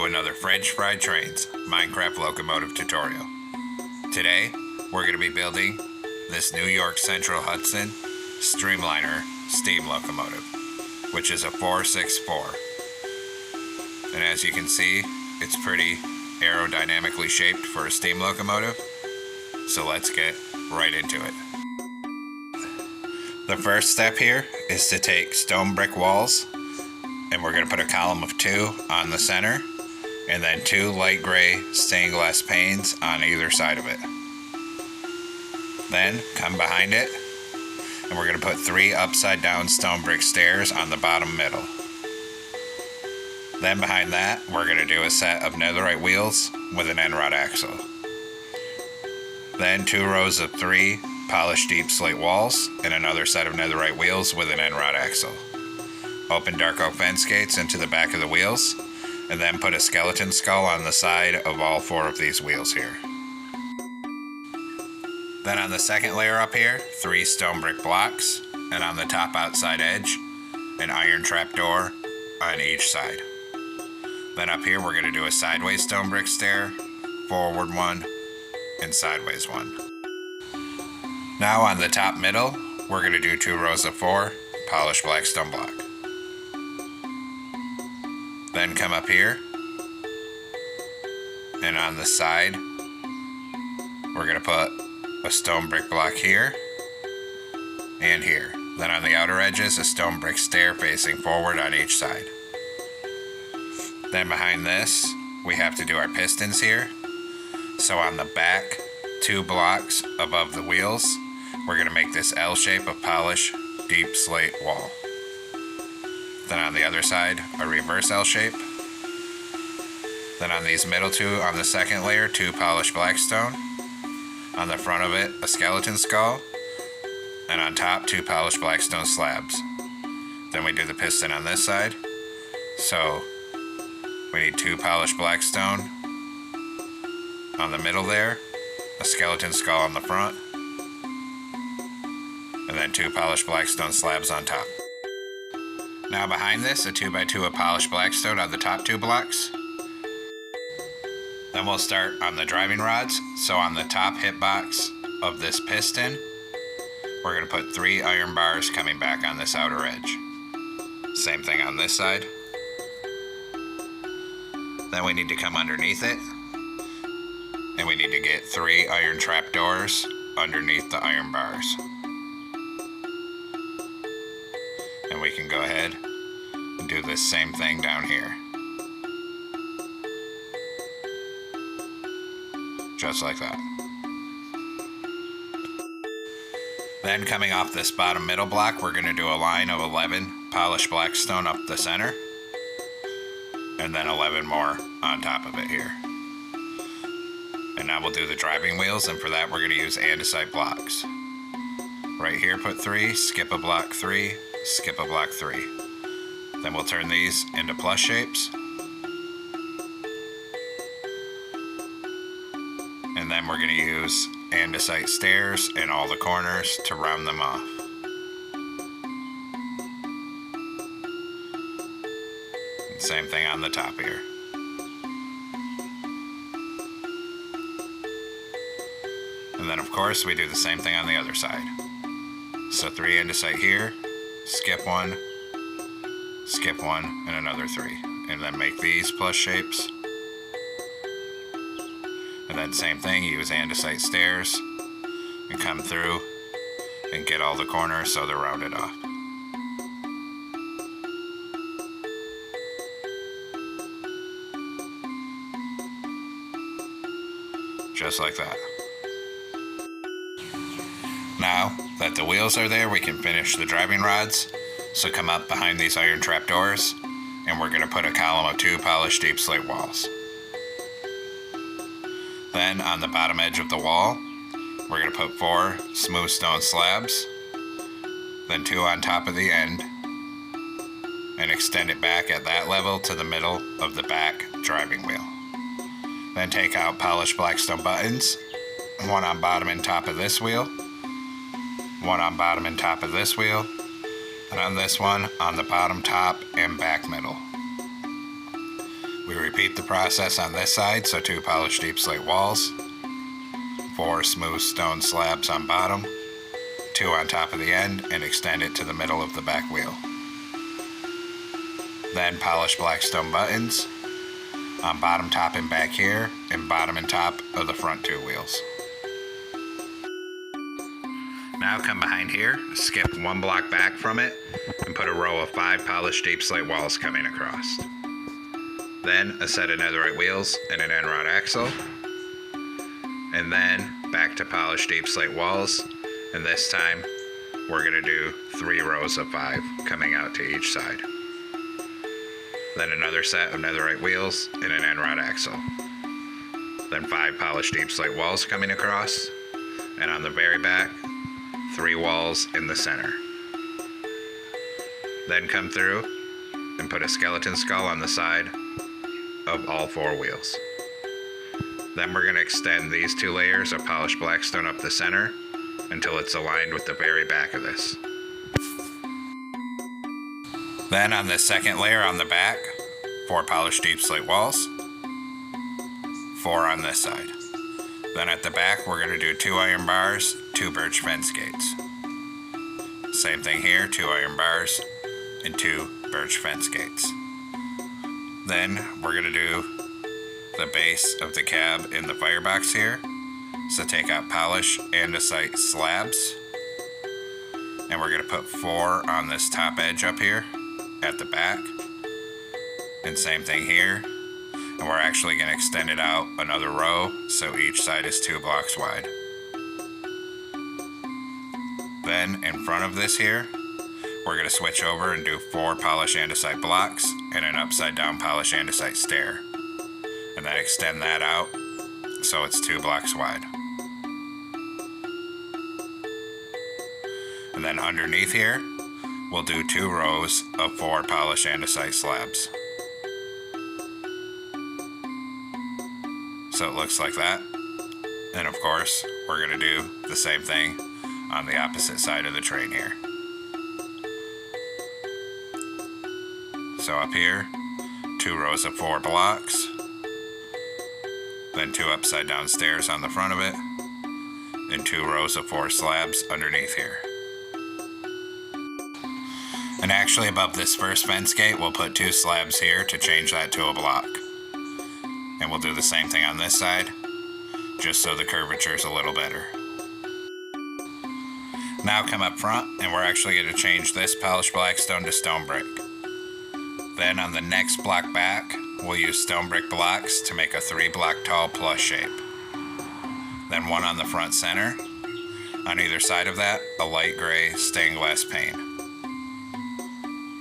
to another French Fried Trains Minecraft Locomotive tutorial. Today, we're going to be building this New York Central Hudson Streamliner steam locomotive, which is a 464. And as you can see, it's pretty aerodynamically shaped for a steam locomotive. So let's get right into it. The first step here is to take stone brick walls, and we're going to put a column of 2 on the center, and then 2 light gray stained glass panes on either side of it. Then come behind it, and we're going to put 3 upside down stone brick stairs on the bottom middle. Then behind that, we're going to do a set of netherite wheels with an end rod axle. Then 2 rows of 3 polished deep slate walls and another set of netherite wheels with an end rod axle. Open dark oak fence gates into the back of the wheels, and then put a skeleton skull on the side of all 4 of these wheels here. Then on the second layer up here, 3 stone brick blocks, and on the top outside edge, an iron trapdoor on each side. Then up here we're going to do a sideways stone brick stair, forward one, and sideways one. Now on the top middle, we're going to do 2 rows of 4 polished black stone block. Then come up here, and on the side, we're going to put a stone brick block here and here. Then on the outer edges, a stone brick stair facing forward on each side. Then behind this, we have to do our pistons here. So on the back 2 blocks above the wheels, we're going to make this L shape of polished deep slate wall. Then on the other side, a reverse L shape. Then on these middle 2 on the second layer, 2 polished black stone. On the front of it, a skeleton skull. And on top, 2 polished black stone slabs. Then we do the piston on this side. So we need 2 polished black stone on the middle there, a skeleton skull on the front, and then 2 polished black stone slabs on top. Now behind this, a 2x2 of polished blackstone on the top 2 blocks. Then we'll start on the driving rods. So on the top hip box of this piston, we're going to put 3 iron bars coming back on this outer edge. Same thing on this side. Then we need to come underneath it, and we need to get 3 iron trapdoors underneath the iron bars. And we can go ahead and do this same thing down here. Just like that. Then coming off this bottom middle block, we're going to do a line of 11 polished black stone up the center, and then 11 more on top of it here. And now we'll do the driving wheels, and for that we're going to use andesite blocks. Right here put 3, skip a block 3, skip a block 3. Then we'll turn these into plus shapes. And then we're going to use andesite stairs in all the corners to round them off. And same thing on the top here. And then of course we do the same thing on the other side. So 3 andesite here, skip 1, and another 3. And then make these plus shapes. And then same thing, use andesite stairs and come through and get all the corners so they're rounded off. Just like that. Now that the wheels are there, we can finish the driving rods. So come up behind these iron trapdoors, and we're going to put a column of 2 polished deep slate walls. Then on the bottom edge of the wall, we're going to put 4 smooth stone slabs, then 2 on top of the end, and extend it back at that level to the middle of the back driving wheel. Then take out polished black stone buttons, 1 on bottom and top of this wheel, 1 on bottom and top of this wheel, and on this one on the bottom, top, and back middle. We repeat the process on this side, so 2 polished deep slate walls, 4 smooth stone slabs on bottom, 2 on top of the end, and extend it to the middle of the back wheel. Then polish black stone buttons on bottom, top, and back here, and bottom and top of the front 2 wheels. Now come behind here, skip 1 block back from it, and put a row of 5 polished deep slate walls coming across. Then a set of netherite wheels and an end rod axle, and then back to polished deep slate walls, and this time we're going to do 3 rows of 5 coming out to each side. Then another set of netherite wheels and an end rod axle. Then 5 polished deep slate walls coming across, and on the very back, 3 walls in the center. Then come through and put a skeleton skull on the side of all 4 wheels. Then we're going to extend these 2 layers of polished black stone up the center until it's aligned with the very back of this. Then on the second layer on the back, 4 polished deep slate walls, 4 on this side. Then at the back, we're going to do 2 iron bars, 2 birch fence gates. Same thing here, 2 iron bars and 2 birch fence gates. Then we're going to do the base of the cab in the firebox here. So take out polish andesite slabs, and we're going to put 4 on this top edge up here at the back, and same thing here. And we're actually going to extend it out another row, so each side is 2 blocks wide. Then in front of this here, we're going to switch over and do 4 polished andesite blocks and an upside down polished andesite stair, and then extend that out so it's 2 blocks wide. And then underneath here, we'll do 2 rows of 4 polished andesite slabs. So it looks like that. And of course, we're going to do the same thing on the opposite side of the train here. So up here, 2 rows of 4 blocks, then 2 upside down stairs on the front of it, and 2 rows of 4 slabs underneath here. And actually above this first fence gate, we'll put 2 slabs here to change that to a block. And we'll do the same thing on this side, just so the curvature is a little better. Now come up front, and we're actually going to change this polished black stone to stone brick. Then on the next block back, we'll use stone brick blocks to make a 3 block tall plus shape. Then 1 on the front center. On either side of that, a light gray stained glass pane.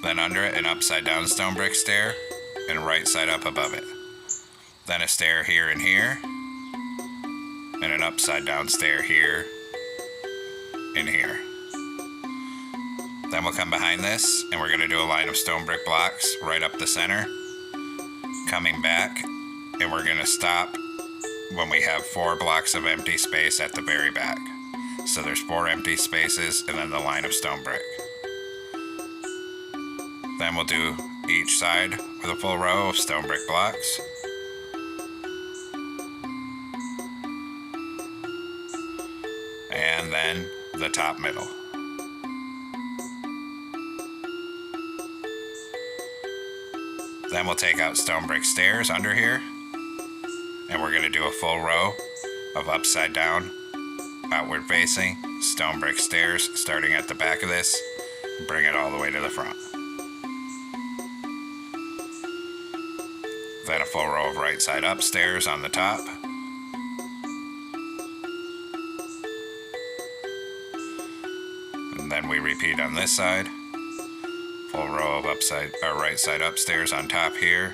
Then under it, an upside down stone brick stair, and right side up above it. Then a stair here and here, and an upside down stair here and here. Then we'll come behind this, and we're going to do a line of stone brick blocks right up the center, coming back, and we're going to stop when we have 4 blocks of empty space at the very back. So there's 4 empty spaces, and then the line of stone brick. Then we'll do each side with a full row of stone brick blocks. And then the top middle. Then we'll take out stone brick stairs under here, and we're going to do a full row of upside down, outward facing stone brick stairs starting at the back of this and bring it all the way to the front. Then a full row of right side up stairs on the top. And then we repeat on this side. Full row of right side upstairs on top here.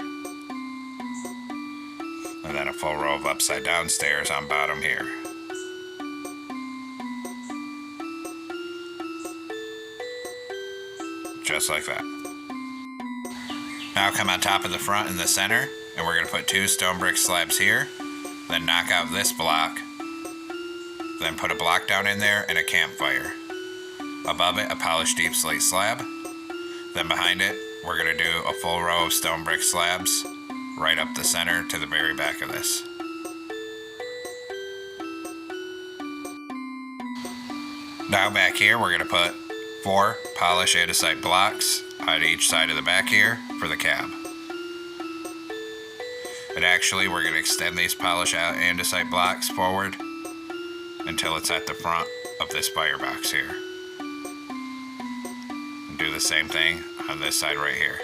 And then a full row of upside down stairs on bottom here. Just like that. Now come on top of the front in the center, and we're going to put 2 stone brick slabs here, then knock out this block, then put a block down in there and a campfire. Above it, a polished deep slate slab. Then behind it, we're going to do a full row of stone brick slabs right up the center to the very back of this. Now back here we're going to put 4 polished andesite blocks on each side of the back here for the cab. And actually we're going to extend these polished andesite blocks forward until it's at the front of this firebox here. And do the same thing on this side right here.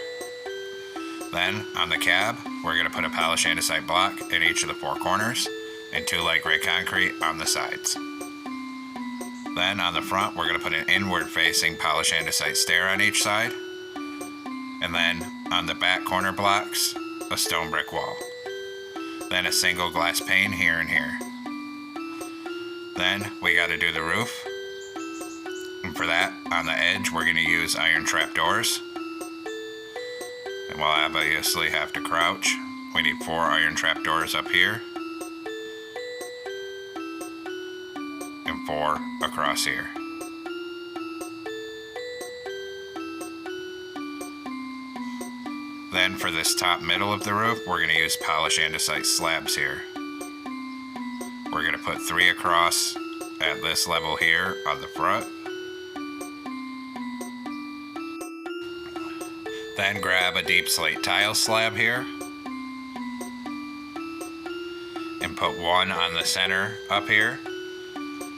Then on the cab we're going to put a polished andesite block in each of the 4 corners and 2 light gray concrete on the sides. Then on the front we're going to put an inward facing polished andesite stair on each side. And then on the back corner blocks, a stone brick wall. Then a single glass pane here and here. Then we got to do the roof. And for that, on the edge, we're going to use iron trapdoors. And we'll obviously have to crouch. We need 4 iron trapdoors up here. And 4 across here. Then for this top middle of the roof, we're going to use polished andesite slabs here. We're going to put 3 across at this level here on the front. Then grab a deep slate tile slab here. And put 1 on the center up here.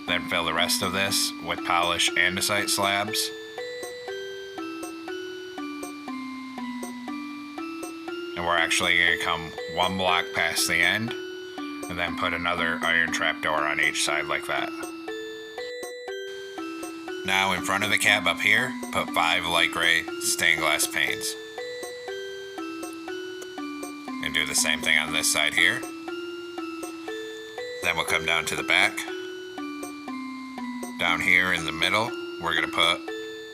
Then fill the rest of this with polished andesite slabs. And we're actually going to come 1 block past the end and then put another iron trapdoor on each side like that. Now in front of the cab up here, put 5 light gray stained glass panes. And do the same thing on this side here. Then we'll come down to the back. Down here in the middle, we're going to put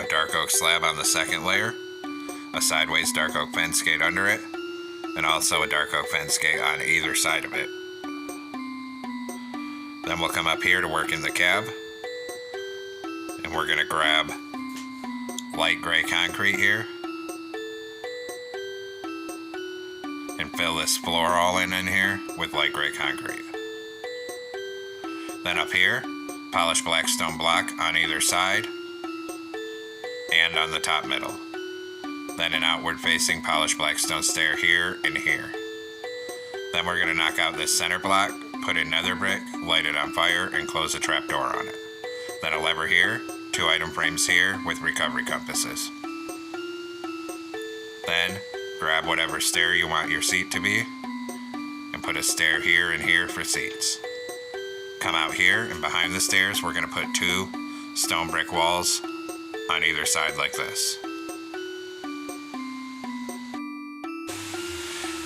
a dark oak slab on the second layer, a sideways dark oak fence gate under it, and also a dark oak fence gate on either side of it. Then we'll come up here to work in the cab, and we're going to grab light gray concrete here and fill this floor all in here with light gray concrete. Then up here, polished black stone block on either side and on the top middle. Then an outward facing polished black stone stair here and here. Then we're going to knock out this center block, put in nether brick, light it on fire, and close a trap door on it. Then a lever here, 2 item frames here with recovery compasses. Then grab whatever stair you want your seat to be and put a stair here and here for seats. Come out here, and behind the stairs we're going to put 2 stone brick walls on either side like this.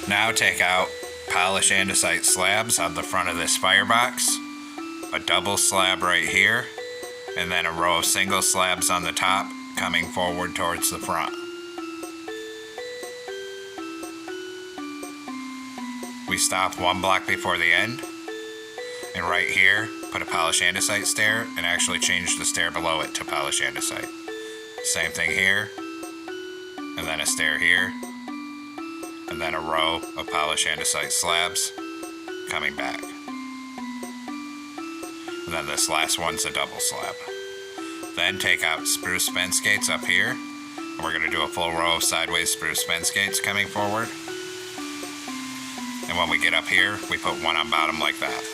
Now take out polished andesite slabs on the front of this firebox, a double slab right here, and then a row of single slabs on the top coming forward towards the front. We stop 1 block before the end, and right here put a polished andesite stair and actually change the stair below it to polished andesite. Same thing here, and then a stair here, and then a row of polished andesite slabs coming back. And then this last one's a double slab. Then take out spruce fence gates up here, and we're going to do a full row of sideways spruce fence gates coming forward. And when we get up here, we put 1 on bottom like that.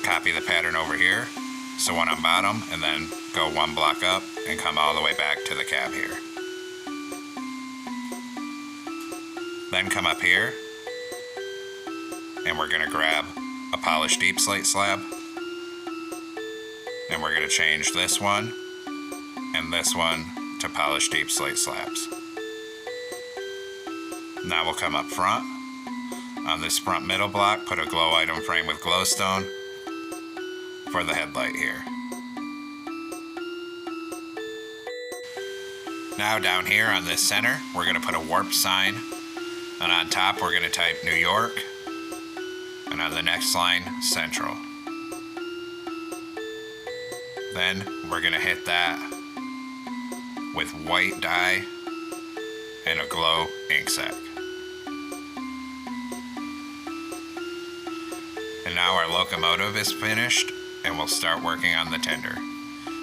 Copy the pattern over here, so 1 on bottom, and then go 1 block up and come all the way back to the cab here. Then come up here, and we're going to grab a polished deep slate slab, and we're going to change this one and this one to polished deep slate slabs. Now we'll come up front. On this front middle block, put a glow item frame with glowstone for the headlight here. Now down here on this center, we're going to put a warp sign. And on top, we're going to type New York. And on the next line, Central. Then we're going to hit that with white dye and a glow ink sac. And now our locomotive is finished, and we'll start working on the tender.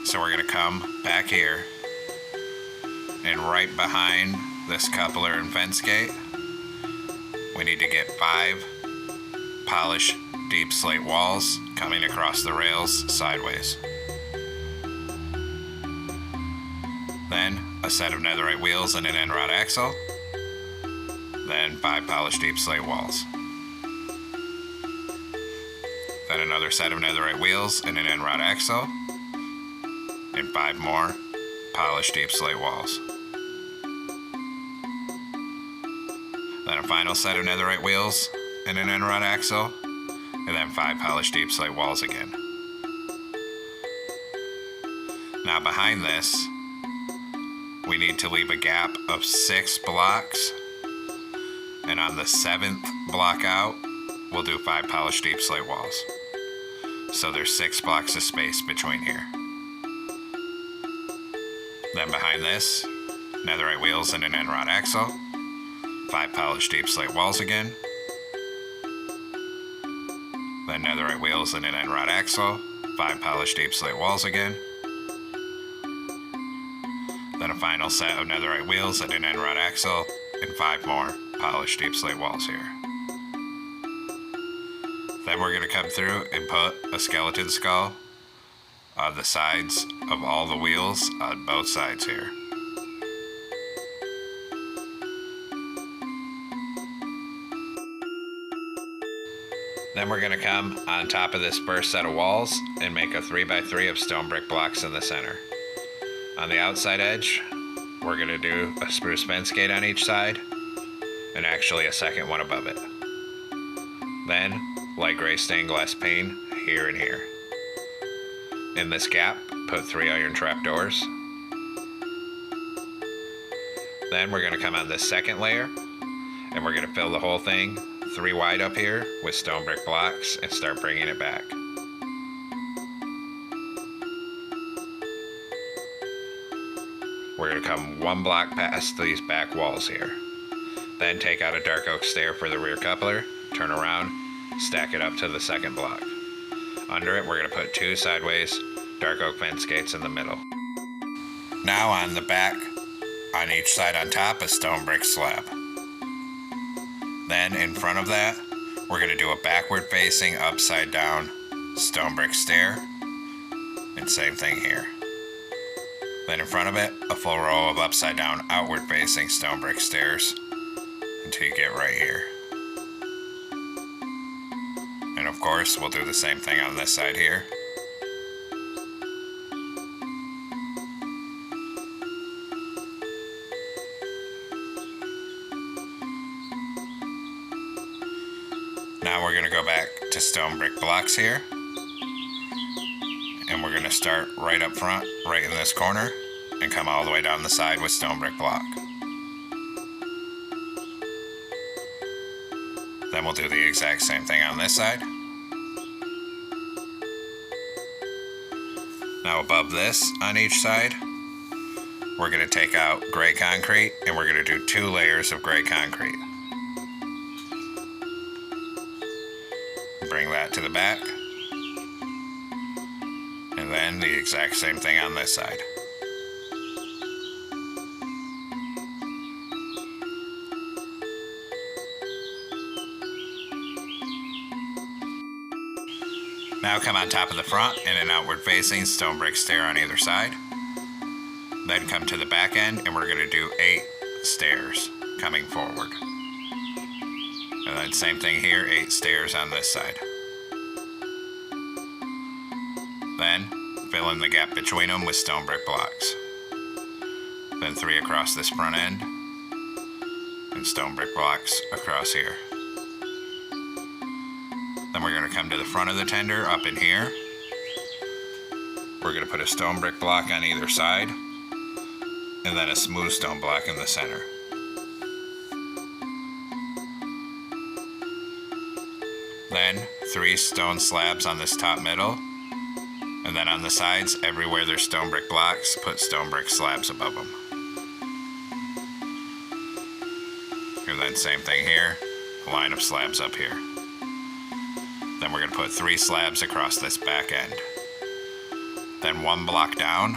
So we're going to come back here, and right behind this coupler and fence gate, we need to get 5 polished deep slate walls coming across the rails sideways. Then a set of netherite wheels and an end rod axle. Then 5 polished deep slate walls. Then another set of netherite wheels and an end rod axle. And 5 more polished deep slate walls. Then a final set of netherite wheels and an end rod axle. And then 5 polished deep slate walls again. Now behind this, we need to leave a gap of 6 blocks. And on the 7th block out, we'll do 5 polished deep slate walls. So there's 6 blocks of space between here. Then behind this, netherite wheels and an end rod axle. 5 polished deep slate walls again. Then netherite wheels and an end rod axle. 5 polished deep slate walls again. Then a final set of netherite wheels and an end rod axle. And 5 more polished deep slate walls here. Then we're going to come through and put a skeleton skull on the sides of all the wheels on both sides here. Then we're going to come on top of this first set of walls and make a 3x3 of stone brick blocks in the center. On the outside edge, we're going to do a spruce fence gate on each side, and actually a second one above it. Then, light gray stained glass pane here and here. In this gap, put 3 iron trapdoors. Then we're going to come on this second layer, and we're going to fill the whole thing 3 wide up here with stone brick blocks and start bringing it back. We're going to come 1 block past these back walls here. Then take out a dark oak stair for the rear coupler, turn around, stack it up to the second block. Under it, we're going to put 2 sideways dark oak fence gates in the middle. Now on the back, on each side on top, a stone brick slab. Then in front of that, we're going to do a backward facing upside down stone brick stair. And same thing here. Then in front of it, a full row of upside down outward facing stone brick stairs until you get right here. And of course, we'll do the same thing on this side here. Now we're going to go back to stone brick blocks here. And we're going to start right up front, right in this corner, and come all the way down the side with stone brick block. Then we'll do the exact same thing on this side. Now above this, on each side, we're going to take out gray concrete, and we're going to do 2 layers of gray concrete. Bring that to the back. And then the exact same thing on this side. Now come on top of the front and an outward facing stone brick stair on either side. Then come to the back end and we're going to do 8 stairs coming forward. And then same thing here, 8 stairs on this side. Then fill in the gap between them with stone brick blocks. Then 3 across this front end and stone brick blocks across here. Then we're going to come to the front of the tender up in here. We're going to put a stone brick block on either side and then a smooth stone block in the center. Then 3 stone slabs on this top middle, and then on the sides, everywhere there's stone brick blocks, put stone brick slabs above them. And then same thing here, a line of slabs up here. Then we're going to put 3 slabs across this back end. Then 1 block down,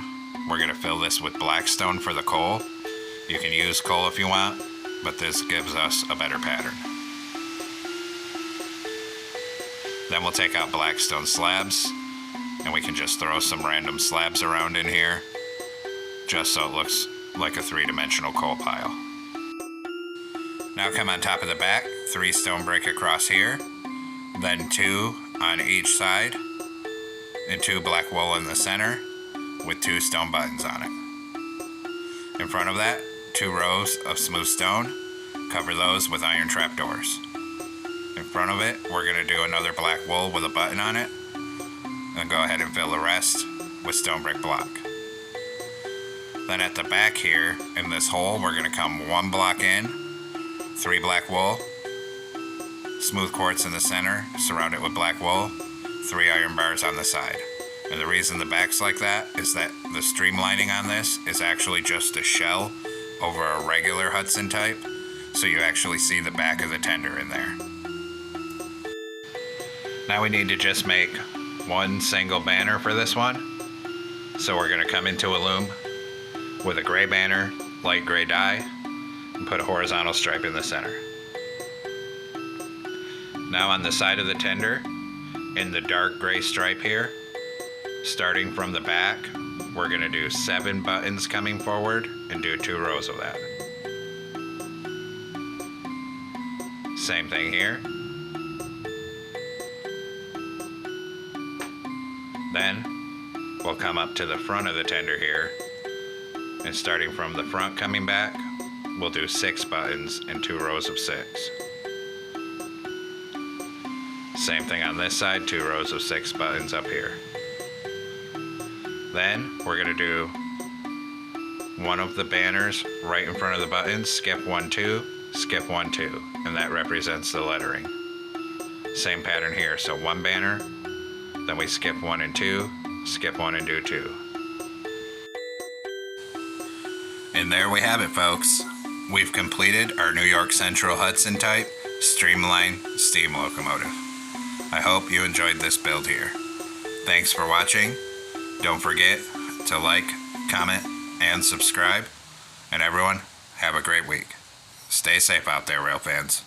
we're going to fill this with blackstone for the coal. You can use coal if you want, but this gives us a better pattern. Then we'll take out blackstone slabs, and we can just throw some random slabs around in here, just so it looks like a 3-dimensional coal pile. Now come on top of the back, 3 stone brick across here, then 2 on each side, and 2 black wool in the center with 2 stone buttons on it. In front of that, 2 rows of smooth stone. Cover those with iron trapdoors. In front of it, we're going to do another black wool with a button on it. Then go ahead and fill the rest with stone brick block. Then at the back here, in this hole, we're going to come 1 block in, 3 black wool, smooth quartz in the center, surround it with black wool, 3 iron bars on the side. And the reason the back's like that is that the streamlining on this is actually just a shell over a regular Hudson type, so you actually see the back of the tender in there. Now we need to just make 1 single banner for this one. So we're going to come into a loom with a gray banner, light gray dye, and put a horizontal stripe in the center. Now on the side of the tender, in the dark gray stripe here, starting from the back, we're going to do 7 buttons coming forward and do 2 rows of that. Same thing here. Then we'll come up to the front of the tender here, and starting from the front coming back, we'll do 6 buttons and 2 rows of 6. Same thing on this side, 2 rows of 6 buttons up here. Then we're going to do one of the banners right in front of the buttons, skip 1, 2, skip 1, 2, and that represents the lettering. Same pattern here, so 1 banner, then we skip 1 and 2, skip 1 and do 2. And there we have it, folks. We've completed our New York Central Hudson type streamline steam locomotive. I hope you enjoyed this build here. Thanks for watching. Don't forget to like, comment, and subscribe. And everyone, have a great week. Stay safe out there, rail fans.